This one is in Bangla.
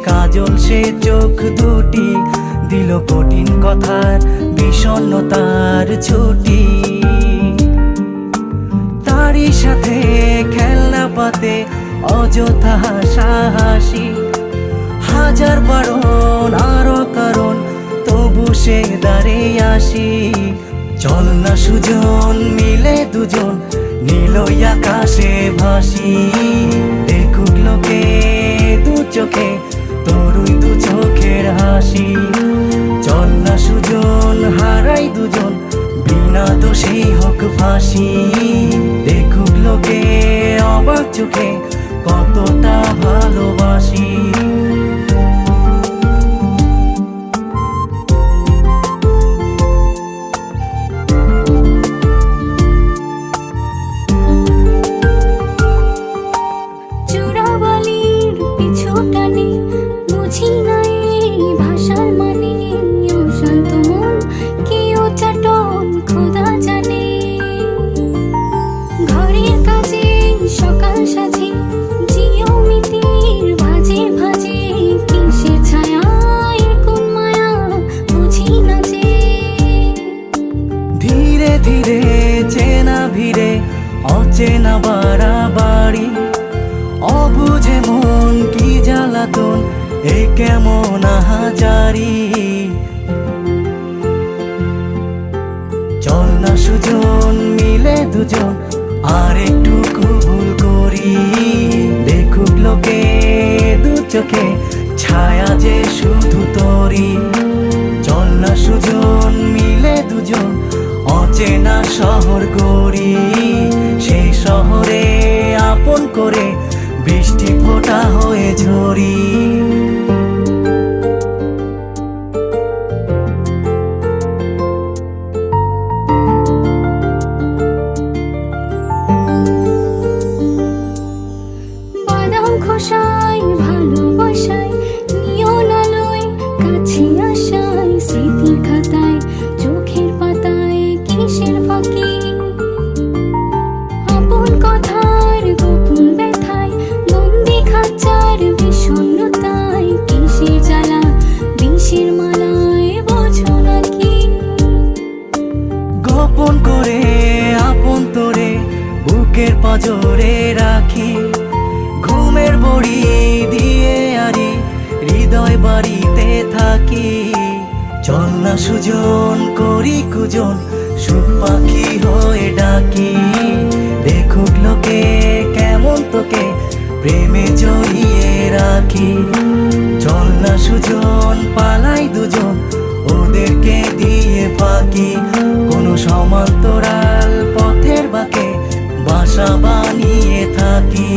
কাজল সে চোখ দুটি দিল কঠিন কথার বিষণ্ণতার ছুটি। তারই সাথে খেলনা পাতে অযথা হাসাহাসি, হাজার বারণ আরো কারণ তবু সে দাঁড়িয়ে আসি। চল না সুজন মিলে দুজন নীলই আকাশে ভাসি, দেখুক লোকে দু চোখে তরুই দু চোখের হাসি। চল না সুজন হারাই দুজন বিনা দোষেই হোক ফাঁসি, দেখুক লোকে অবাক চোখে কতটা ভালোবাসি। ধীরে চেনা ভিড়ে অচেনা বাড়াবাড়ি, অবুঝে মন কি জ্বালাতন এ কেমন আহাজারি। চল না সুজন মিলে দুজন আর একটু ভুল করি, দেখুক লোকে দু চোখে ছায়া যে শুধু তোরি। চল না সুজন মিলে দুজন অচেনা শহর গড়ি, সেই শহরে আপন করে বৃষ্টি ফোঁটা হয়ে ঝরি। বাদাম খোসায় ভালোবাসায় নিয়ন আলোয় কাছে আসায় স্মৃতির খাতায় চোখের পাতায় কিসের ফাঁকি। আপন কথার গোপন ব্যথায় বন্দি খাঁচার বিষণ্ণতায় কিসের জ্বালা বিষের মালায় বোঝো নাকি। গোপন করে আপন তোরে বুকের পাঁজরে রাখি, ঘুমের বড়ি দিয়ে আরি হৃদয় বাড়িতে থাকি। চল না সুজন করি কুজন সুখ পাখি হয়ে ডাকি, দেখুক লোকে কেমন তোকে প্রেমে জড়িয়ে রাখি। চল না সুজন পালাই দুজন ওদেরকে দিয়ে ফাঁকি, কোনো সমান্তরাল পথের বাঁকে বাসা বানিয়ে থাকি।